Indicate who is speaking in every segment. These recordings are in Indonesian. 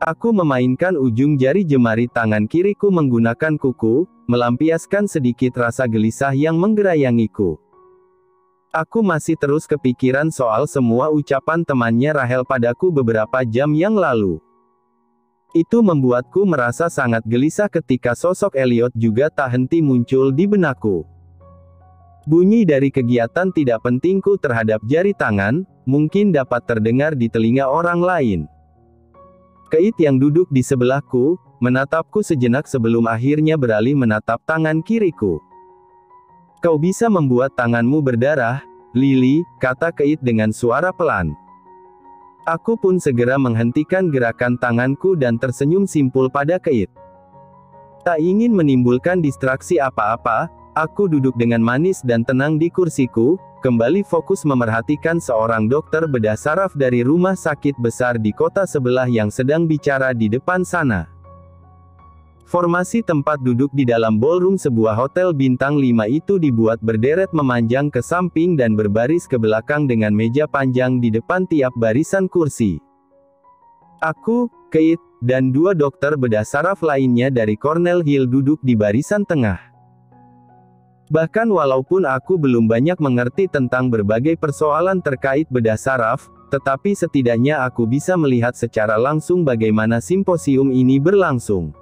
Speaker 1: Aku memainkan ujung jari jemari tangan kiriku menggunakan kuku, melampiaskan sedikit rasa gelisah yang menggerayangiku. Aku masih terus kepikiran soal semua ucapan temannya Rahel padaku beberapa jam yang lalu. Itu membuatku merasa sangat gelisah ketika sosok Elliot juga tak henti muncul di benakku. Bunyi dari kegiatan tidak pentingku terhadap jari tangan, mungkin dapat terdengar di telinga orang lain. Kate yang duduk di sebelahku, menatapku sejenak sebelum akhirnya beralih menatap tangan kiriku. "Kau bisa membuat tanganmu berdarah, Lily," kata Kate dengan suara pelan. Aku pun segera menghentikan gerakan tanganku dan tersenyum simpul pada Kate. Tak ingin menimbulkan distraksi apa-apa, aku duduk dengan manis dan tenang di kursiku, kembali fokus memerhatikan seorang dokter bedah saraf dari rumah sakit besar di kota sebelah yang sedang bicara di depan sana. Formasi tempat duduk di dalam ballroom sebuah hotel bintang 5 itu dibuat berderet memanjang ke samping dan berbaris ke belakang dengan meja panjang di depan tiap barisan kursi. Aku, Kate, dan 2 dokter bedah saraf lainnya dari Cornell Hill duduk di barisan tengah. Bahkan walaupun aku belum banyak mengerti tentang berbagai persoalan terkait bedah saraf, tetapi setidaknya aku bisa melihat secara langsung bagaimana simposium ini berlangsung.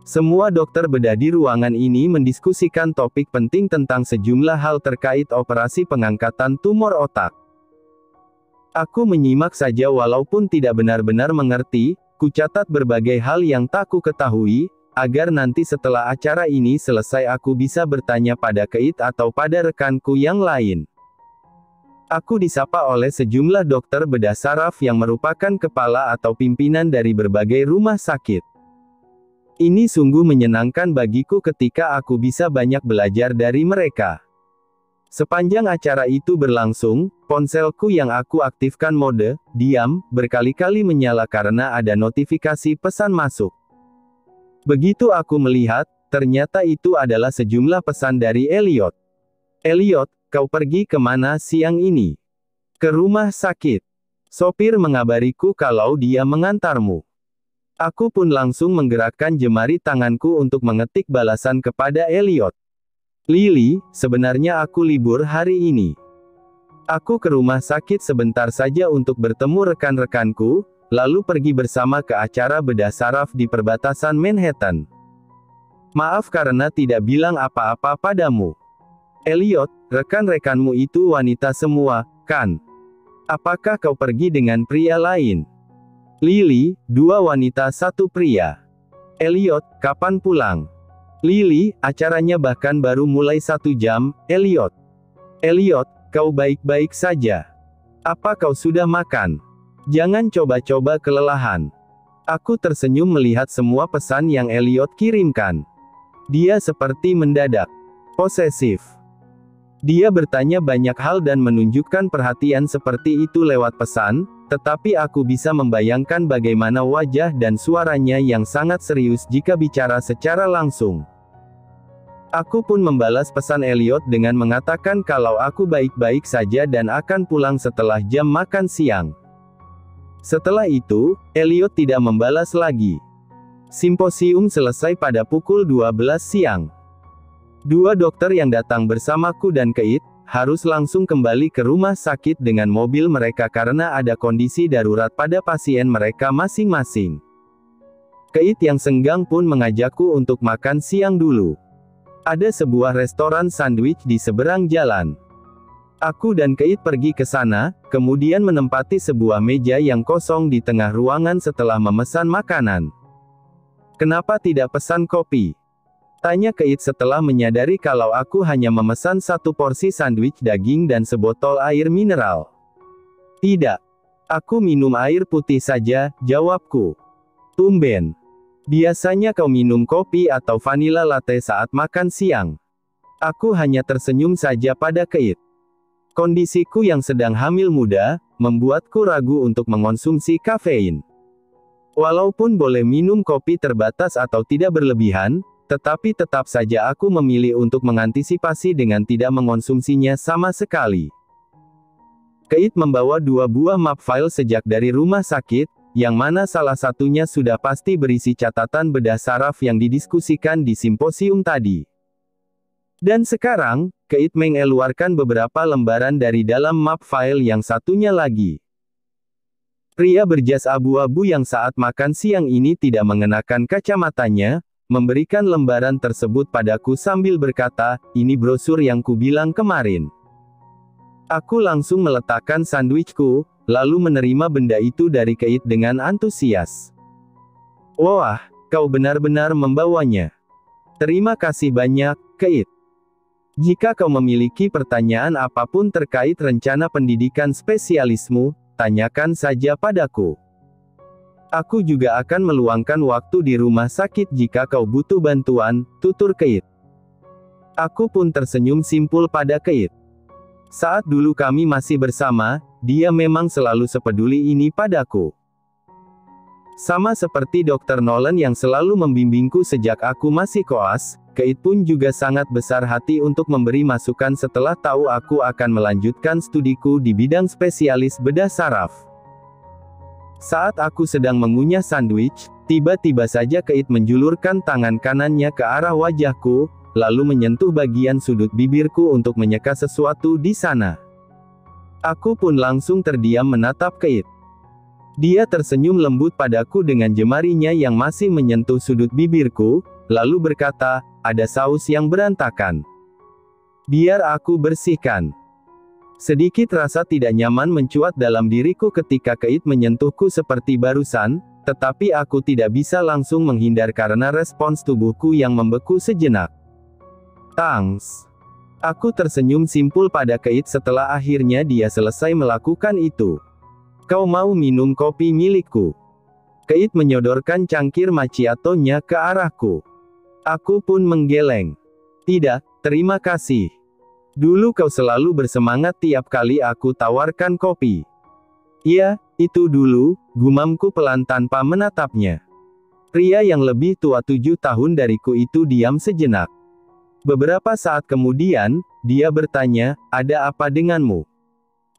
Speaker 1: Semua dokter bedah di ruangan ini mendiskusikan topik penting tentang sejumlah hal terkait operasi pengangkatan tumor otak. Aku menyimak saja walaupun tidak benar-benar mengerti, kucatat berbagai hal yang tak ku ketahui, agar nanti setelah acara ini selesai aku bisa bertanya pada Kate atau pada rekanku yang lain. Aku disapa oleh sejumlah dokter bedah saraf yang merupakan kepala atau pimpinan dari berbagai rumah sakit. Ini sungguh menyenangkan bagiku ketika aku bisa banyak belajar dari mereka. Sepanjang acara itu berlangsung, ponselku yang aku aktifkan mode diam berkali-kali menyala karena ada notifikasi pesan masuk. Begitu aku melihat, ternyata itu adalah sejumlah pesan dari Elliot. "Elliot, kau pergi kemana siang ini?" "Ke rumah sakit. Sopir mengabariku kalau dia mengantarmu." Aku pun langsung menggerakkan jemari tanganku untuk mengetik balasan kepada Elliot. "Lily, sebenarnya aku libur hari ini. Aku ke rumah sakit sebentar saja untuk bertemu rekan-rekanku, lalu pergi bersama ke acara bedah saraf di perbatasan Manhattan. Maaf karena tidak bilang apa-apa padamu." "Elliot, rekan-rekanmu itu wanita semua, kan? Apakah kau pergi dengan pria lain?" "Lily, 2 wanita 1 pria." "Elliot, kapan pulang?" "Lily, acaranya bahkan baru mulai 1 jam, Elliot." "Elliot, kau baik-baik saja? Apa kau sudah makan? Jangan coba-coba kelelahan." Aku tersenyum melihat semua pesan yang Elliot kirimkan. Dia seperti mendadak posesif. Dia bertanya banyak hal dan menunjukkan perhatian seperti itu lewat pesan, tetapi aku bisa membayangkan bagaimana wajah dan suaranya yang sangat serius jika bicara secara langsung. Aku pun membalas pesan Elliot dengan mengatakan kalau aku baik-baik saja dan akan pulang setelah jam makan siang. Setelah itu, Elliot tidak membalas lagi. Simposium selesai pada pukul 12 siang. 2 dokter yang datang bersamaku dan Kate, harus langsung kembali ke rumah sakit dengan mobil mereka karena ada kondisi darurat pada pasien mereka masing-masing. Kate yang senggang pun mengajakku untuk makan siang dulu. Ada sebuah restoran sandwich di seberang jalan. Aku dan Kate pergi ke sana, kemudian menempati sebuah meja yang kosong di tengah ruangan setelah memesan makanan. "Kenapa tidak pesan kopi?" tanya Kate setelah menyadari kalau aku hanya memesan 1 porsi sandwich daging dan sebotol air mineral. "Tidak. Aku minum air putih saja," jawabku. "Tumben. Biasanya kau minum kopi atau vanilla latte saat makan siang." Aku hanya tersenyum saja pada Kate. Kondisiku yang sedang hamil muda, membuatku ragu untuk mengonsumsi kafein. Walaupun boleh minum kopi terbatas atau tidak berlebihan, tetapi tetap saja aku memilih untuk mengantisipasi dengan tidak mengonsumsinya sama sekali. Kate membawa 2 buah map file sejak dari rumah sakit, yang mana salah satunya sudah pasti berisi catatan bedah saraf yang didiskusikan di simposium tadi. Dan sekarang, Keit mengeluarkan beberapa lembaran dari dalam map file yang satunya lagi. Pria berjas abu-abu yang saat makan siang ini tidak mengenakan kacamatanya, memberikan lembaran tersebut padaku sambil berkata, "Ini brosur yang kubilang kemarin." Aku langsung meletakkan sandwichku, lalu menerima benda itu dari Keit dengan antusias. "Wah, kau benar-benar membawanya. Terima kasih banyak, Keit. Jika kau memiliki pertanyaan apapun terkait rencana pendidikan spesialismu, tanyakan saja padaku. Aku juga akan meluangkan waktu di rumah sakit jika kau butuh bantuan," tutur Keit. Aku pun tersenyum simpul pada Keit. Saat dulu kami masih bersama, dia memang selalu sepeduli ini padaku. Sama seperti Dr. Nolan yang selalu membimbingku sejak aku masih koas, Keit pun juga sangat besar hati untuk memberi masukan setelah tahu aku akan melanjutkan studiku di bidang spesialis bedah saraf. Saat aku sedang mengunyah sandwich, tiba-tiba saja Keit menjulurkan tangan kanannya ke arah wajahku, lalu menyentuh bagian sudut bibirku untuk menyeka sesuatu di sana. Aku pun langsung terdiam menatap Keit. Dia tersenyum lembut padaku dengan jemarinya yang masih menyentuh sudut bibirku, lalu berkata, "Ada saus yang berantakan. Biar aku bersihkan." Sedikit rasa tidak nyaman mencuat dalam diriku ketika Keit menyentuhku seperti barusan, tetapi aku tidak bisa langsung menghindar karena respons tubuhku yang membeku sejenak. "Thanks." Aku tersenyum simpul pada Keit setelah akhirnya dia selesai melakukan itu. "Kau mau minum kopi milikku?" Keit menyodorkan cangkir macchiato-nya ke arahku. Aku pun menggeleng. "Tidak, terima kasih. Dulu kau selalu bersemangat tiap kali aku tawarkan kopi." "Iya, itu dulu," gumamku pelan tanpa menatapnya. Pria yang lebih tua 7 tahun dariku itu diam sejenak. Beberapa saat kemudian, dia bertanya, "Ada apa denganmu?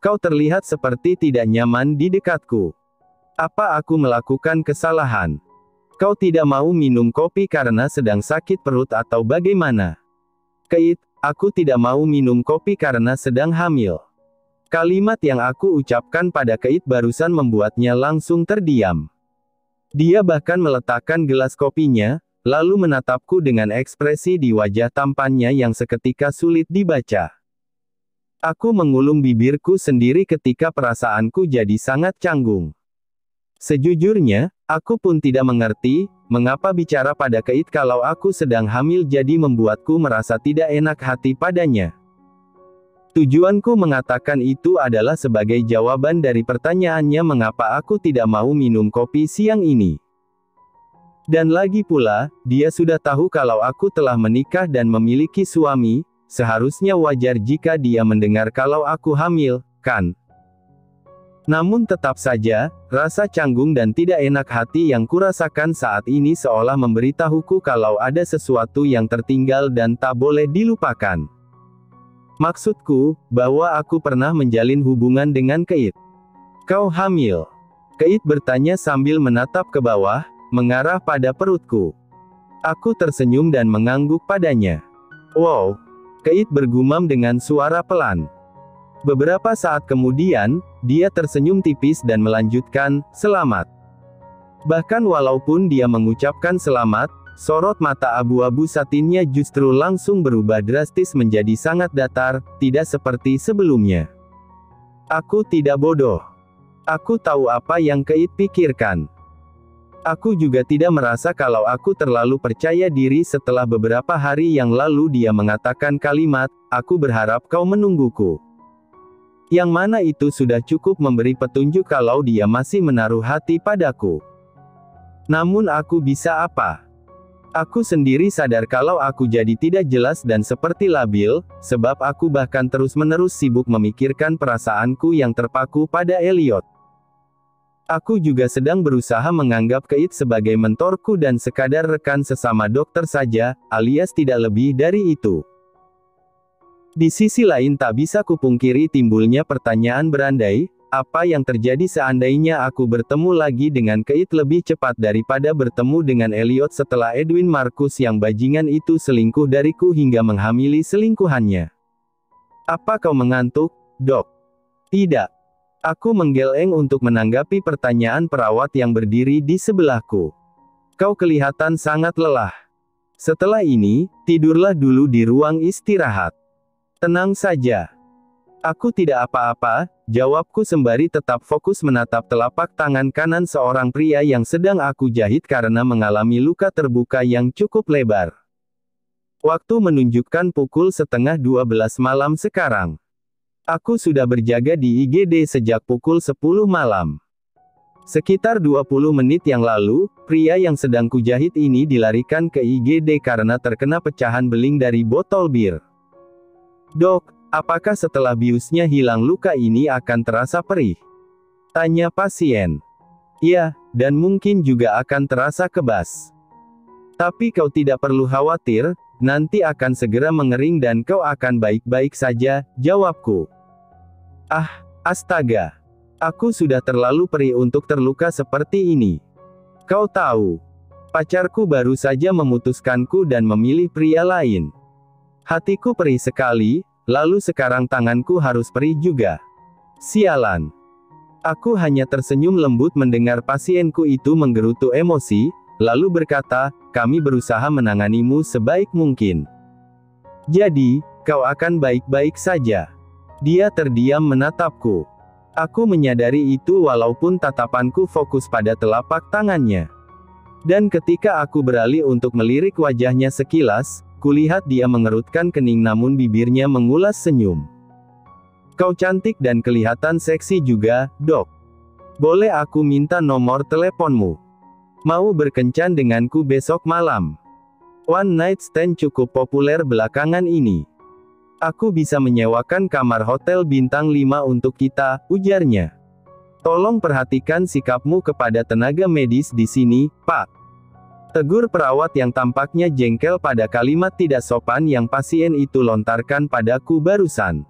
Speaker 1: Kau terlihat seperti tidak nyaman di dekatku. Apa aku melakukan kesalahan? Kau tidak mau minum kopi karena sedang sakit perut atau bagaimana?" "Keit, aku tidak mau minum kopi karena sedang hamil." Kalimat yang aku ucapkan pada Keit barusan membuatnya langsung terdiam. Dia bahkan meletakkan gelas kopinya, lalu menatapku dengan ekspresi di wajah tampannya yang seketika sulit dibaca. Aku mengulum bibirku sendiri ketika perasaanku jadi sangat canggung. Sejujurnya, aku pun tidak mengerti, mengapa bicara pada Keit kalau aku sedang hamil jadi membuatku merasa tidak enak hati padanya. Tujuanku mengatakan itu adalah sebagai jawaban dari pertanyaannya mengapa aku tidak mau minum kopi siang ini. Dan lagi pula, dia sudah tahu kalau aku telah menikah dan memiliki suami, seharusnya wajar jika dia mendengar kalau aku hamil, kan? Namun tetap saja, rasa canggung dan tidak enak hati yang kurasakan saat ini seolah memberitahuku kalau ada sesuatu yang tertinggal dan tak boleh dilupakan. Maksudku, bahwa aku pernah menjalin hubungan dengan Keit. "Kau hamil?" Keit bertanya sambil menatap ke bawah, mengarah pada perutku. Aku tersenyum dan mengangguk padanya. "Wow." Keit bergumam dengan suara pelan. Beberapa saat kemudian, dia tersenyum tipis dan melanjutkan, "Selamat." Bahkan walaupun dia mengucapkan selamat, sorot mata abu-abu satinnya justru langsung berubah drastis menjadi sangat datar, tidak seperti sebelumnya. Aku tidak bodoh. Aku tahu apa yang Keit pikirkan. Aku juga tidak merasa kalau aku terlalu percaya diri setelah beberapa hari yang lalu dia mengatakan kalimat, "Aku berharap kau menungguku." Yang mana itu sudah cukup memberi petunjuk kalau dia masih menaruh hati padaku. Namun aku bisa apa? Aku sendiri sadar kalau aku jadi tidak jelas dan seperti labil, sebab aku bahkan terus-menerus sibuk memikirkan perasaanku yang terpaku pada Elliot. Aku juga sedang berusaha menganggap Keit sebagai mentorku dan sekadar rekan sesama dokter saja, alias tidak lebih dari itu. Di sisi lain tak bisa kupungkiri timbulnya pertanyaan berandai, apa yang terjadi seandainya aku bertemu lagi dengan Keith lebih cepat daripada bertemu dengan Elliot setelah Edwin Marcus yang bajingan itu selingkuh dariku hingga menghamili selingkuhannya? Apa kau mengantuk, Dok? Tidak. Aku menggeleng untuk menanggapi pertanyaan perawat yang berdiri di sebelahku. Kau kelihatan sangat lelah. Setelah ini, tidurlah dulu di ruang istirahat. Tenang saja. Aku tidak apa-apa, jawabku sembari tetap fokus menatap telapak tangan kanan seorang pria yang sedang aku jahit karena mengalami luka terbuka yang cukup lebar. Waktu menunjukkan pukul 11:30 malam sekarang. Aku sudah berjaga di IGD sejak pukul 10 malam. Sekitar 20 menit yang lalu, pria yang sedang kujahit ini dilarikan ke IGD karena terkena pecahan beling dari botol bir. Dok, apakah setelah biusnya hilang luka ini akan terasa perih? Tanya pasien. Ya, dan mungkin juga akan terasa kebas. Tapi kau tidak perlu khawatir, nanti akan segera mengering dan kau akan baik-baik saja, jawabku. Ah, astaga. Aku sudah terlalu perih untuk terluka seperti ini. Kau tahu, pacarku baru saja memutuskanku dan memilih pria lain. Hatiku perih sekali, lalu sekarang tanganku harus perih juga. Sialan. Aku hanya tersenyum lembut mendengar pasienku itu menggerutu emosi, lalu berkata, kami berusaha menanganimu sebaik mungkin. Jadi, kau akan baik-baik saja. Dia terdiam menatapku. Aku menyadari itu walaupun tatapanku fokus pada telapak tangannya. Dan ketika aku beralih untuk melirik wajahnya sekilas, kulihat dia mengerutkan kening namun bibirnya mengulas senyum. Kau cantik dan kelihatan seksi juga, Dok. Boleh aku minta nomor teleponmu? Mau berkencan denganku besok malam? One night stand cukup populer belakangan ini. Aku bisa menyewakan kamar hotel bintang 5 untuk kita, ujarnya. Tolong perhatikan sikapmu kepada tenaga medis di sini, Pak. Tegur perawat yang tampaknya jengkel pada kalimat tidak sopan yang pasien itu lontarkan padaku barusan.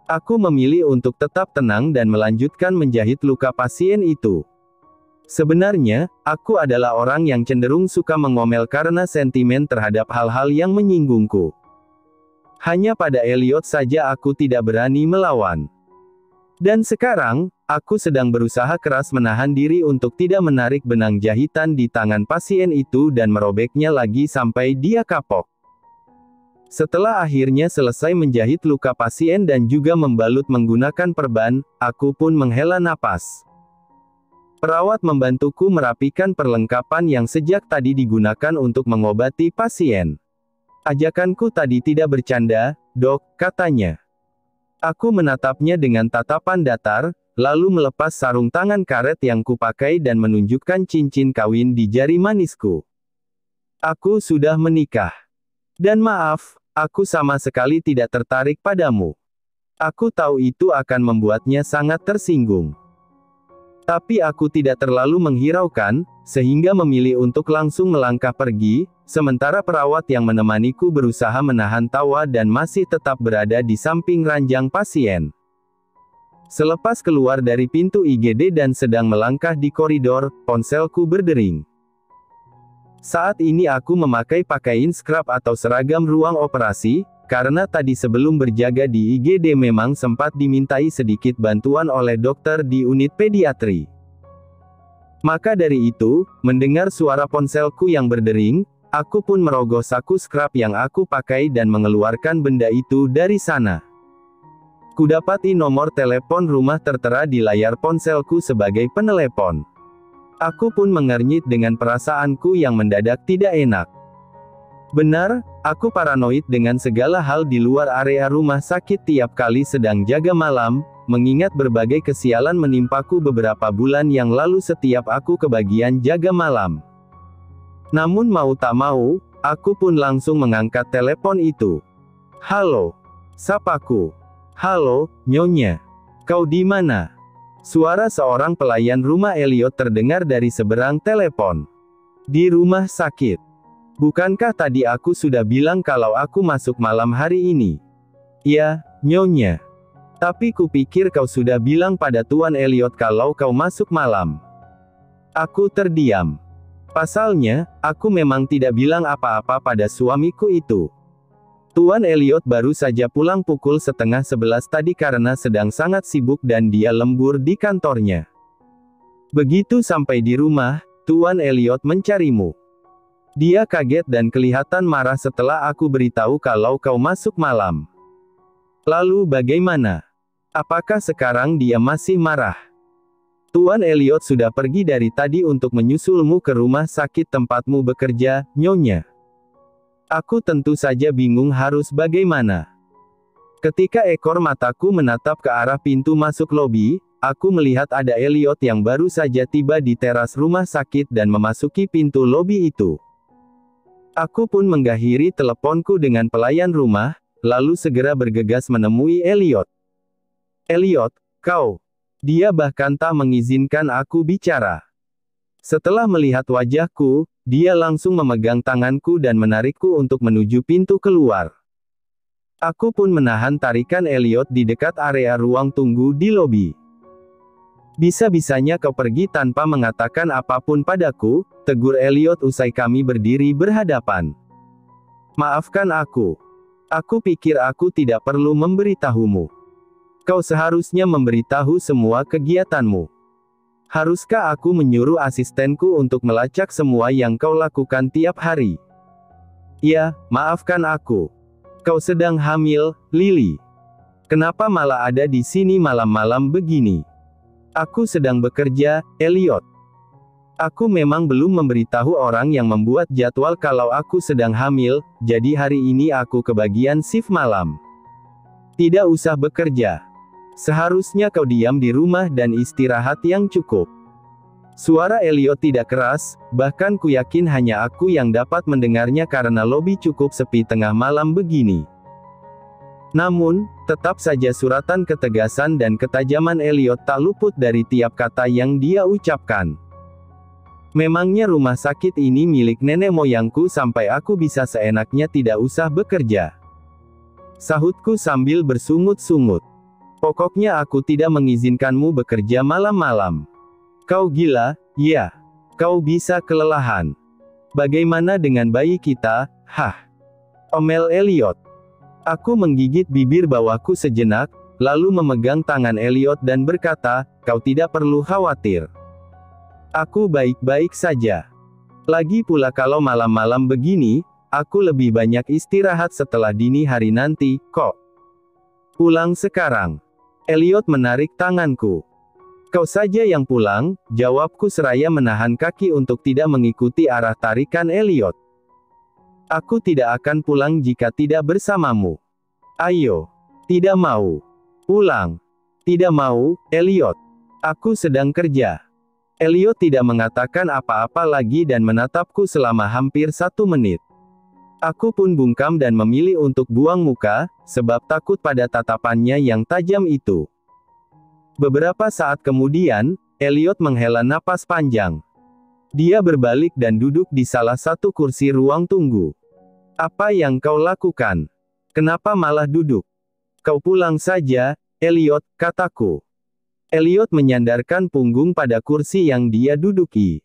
Speaker 1: Aku memilih untuk tetap tenang dan melanjutkan menjahit luka pasien itu. Sebenarnya, aku adalah orang yang cenderung suka mengomel karena sentimen terhadap hal-hal yang menyinggungku. Hanya pada Elliot saja aku tidak berani melawan. Dan sekarang, aku sedang berusaha keras menahan diri untuk tidak menarik benang jahitan di tangan pasien itu dan merobeknya lagi sampai dia kapok. Setelah akhirnya selesai menjahit luka pasien dan juga membalut menggunakan perban, aku pun menghela napas. Perawat membantuku merapikan perlengkapan yang sejak tadi digunakan untuk mengobati pasien. Ajakanku tadi tidak bercanda, Dok, katanya. Aku menatapnya dengan tatapan datar, lalu melepas sarung tangan karet yang kupakai dan menunjukkan cincin kawin di jari manisku. Aku sudah menikah. Dan maaf, aku sama sekali tidak tertarik padamu. Aku tahu itu akan membuatnya sangat tersinggung. Tapi aku tidak terlalu menghiraukan, sehingga memilih untuk langsung melangkah pergi, sementara perawat yang menemaniku berusaha menahan tawa dan masih tetap berada di samping ranjang pasien. Selepas keluar dari pintu IGD dan sedang melangkah di koridor, ponselku berdering. Saat ini aku memakai pakaian scrub atau seragam ruang operasi, karena tadi sebelum berjaga di IGD memang sempat dimintai sedikit bantuan oleh dokter di unit pediatri. Maka dari itu, mendengar suara ponselku yang berdering, aku pun merogoh saku scrub yang aku pakai dan mengeluarkan benda itu dari sana. Kudapati nomor telepon rumah tertera di layar ponselku sebagai penelepon. Aku pun mengernyit dengan perasaanku yang mendadak tidak enak. Benar, aku paranoid dengan segala hal di luar area rumah sakit tiap kali sedang jaga malam, mengingat berbagai kesialan menimpaku beberapa bulan yang lalu setiap aku kebagian jaga malam. Namun mau tak mau, aku pun langsung mengangkat telepon itu. Halo, sapaku. Halo, Nyonya. Kau di mana? Suara seorang pelayan rumah Elliot terdengar dari seberang telepon. Di rumah sakit. Bukankah tadi aku sudah bilang kalau aku masuk malam hari ini? Ya, Nyonya. Tapi kupikir kau sudah bilang pada Tuan Elliot kalau kau masuk malam. Aku terdiam. Pasalnya, aku memang tidak bilang apa-apa pada suamiku itu. Tuan Elliot baru saja pulang pukul 10:30 tadi karena sedang sangat sibuk dan dia lembur di kantornya. Begitu sampai di rumah, Tuan Elliot mencarimu. Dia kaget dan kelihatan marah setelah aku beritahu kalau kau masuk malam. Lalu bagaimana? Apakah sekarang dia masih marah? Tuan Elliot sudah pergi dari tadi untuk menyusulmu ke rumah sakit tempatmu bekerja, Nyonya. Aku tentu saja bingung harus bagaimana. Ketika ekor mataku menatap ke arah pintu masuk lobi, aku melihat ada Elliot yang baru saja tiba di teras rumah sakit dan memasuki pintu lobi itu. Aku pun mengakhiri teleponku dengan pelayan rumah, lalu segera bergegas menemui Elliot. Elliot, kau. Dia bahkan tak mengizinkan aku bicara. Setelah melihat wajahku, dia langsung memegang tanganku dan menarikku untuk menuju pintu keluar. Aku pun menahan tarikan Elliot di dekat area ruang tunggu di lobi. Bisa-bisanya kau pergi tanpa mengatakan apapun padaku, tegur Elliot usai kami berdiri berhadapan. Maafkan aku. Aku pikir aku tidak perlu memberitahumu. Kau seharusnya memberitahu semua kegiatanmu. Haruskah aku menyuruh asistenku untuk melacak semua yang kau lakukan tiap hari? Ya, maafkan aku. Kau sedang hamil, Lily. Kenapa malah ada di sini malam-malam begini? Aku sedang bekerja, Elliot. Aku memang belum memberitahu orang yang membuat jadwal kalau aku sedang hamil, jadi hari ini aku kebagian shift malam. Tidak usah bekerja. Seharusnya kau diam di rumah dan istirahat yang cukup. Suara Elliot tidak keras, bahkan ku yakin hanya aku yang dapat mendengarnya karena lobi cukup sepi tengah malam begini. Namun, tetap saja suratan ketegasan dan ketajaman Elliot tak luput dari tiap kata yang dia ucapkan. Memangnya rumah sakit ini milik nenek moyangku sampai aku bisa seenaknya tidak usah bekerja? Sahutku sambil bersungut-sungut. Pokoknya aku tidak mengizinkanmu bekerja malam-malam. Kau gila, ya. Kau bisa kelelahan. Bagaimana dengan bayi kita, hah? Omel Elliot. Aku menggigit bibir bawahku sejenak, lalu memegang tangan Elliot dan berkata, kau tidak perlu khawatir. Aku baik-baik saja. Lagi pula kalau malam-malam begini, aku lebih banyak istirahat setelah dini hari nanti, kok. Pulang sekarang. Elliot menarik tanganku. Kau saja yang pulang, jawabku seraya menahan kaki untuk tidak mengikuti arah tarikan Elliot. Aku tidak akan pulang jika tidak bersamamu. Ayo. Tidak mau. Pulang. Tidak mau, Elliot. Aku sedang kerja. Elliot tidak mengatakan apa-apa lagi dan menatapku selama hampir 1 menit. Aku pun bungkam dan memilih untuk buang muka, sebab takut pada tatapannya yang tajam itu. Beberapa saat kemudian, Elliot menghela napas panjang. Dia berbalik dan duduk di salah satu kursi ruang tunggu. Apa yang kau lakukan? Kenapa malah duduk? Kau pulang saja, Elliot, kataku. Elliot menyandarkan punggung pada kursi yang dia duduki.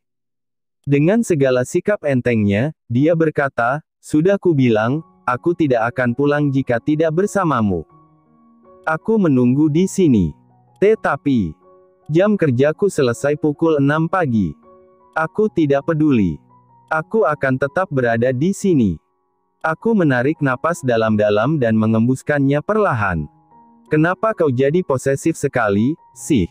Speaker 1: Dengan segala sikap entengnya, dia berkata, sudah ku bilang, aku tidak akan pulang jika tidak bersamamu. Aku menunggu di sini. Tetapi, jam kerjaku selesai pukul 6 pagi. Aku tidak peduli. Aku akan tetap berada di sini. Aku menarik napas dalam-dalam dan mengembuskannya perlahan. Kenapa kau jadi posesif sekali, sih?